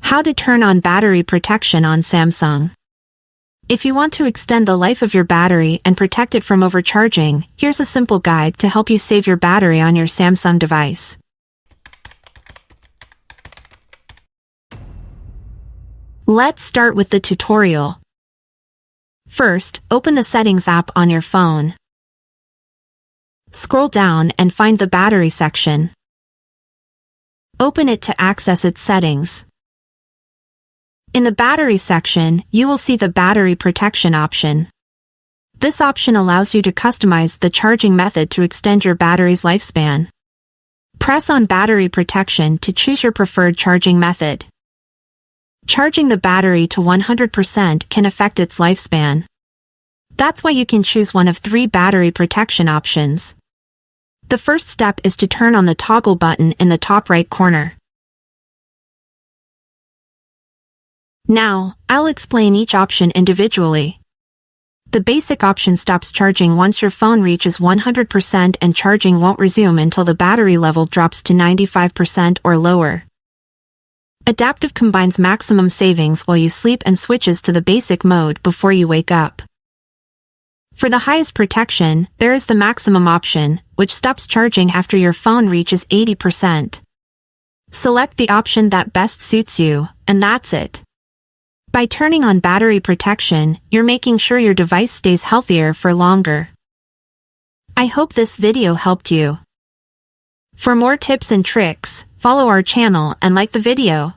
How to turn on battery protection on Samsung. If you want to extend the life of your battery and protect it from overcharging, here's a simple guide to help you save your battery on your Samsung device. Let's start with the tutorial. First, open the Settings app on your phone. Scroll down and find the Battery section. Open it to access its settings. In the Battery section, you will see the Battery Protection option. This option allows you to customize the charging method to extend your battery's lifespan. Press on Battery Protection to choose your preferred charging method. Charging the battery to 100% can affect its lifespan. That's why you can choose one of 3 battery protection options. The first step is to turn on the toggle button in the top right corner. Now, I'll explain each option individually. The basic option stops charging once your phone reaches 100% and charging won't resume until the battery level drops to 95% or lower. Adaptive combines maximum savings while you sleep and switches to the basic mode before you wake up. For the highest protection, there is the maximum option, which stops charging after your phone reaches 80%. Select the option that best suits you, and that's it. By turning on battery protection, you're making sure your device stays healthier for longer. I hope this video helped you. For more tips and tricks, follow our channel and like the video.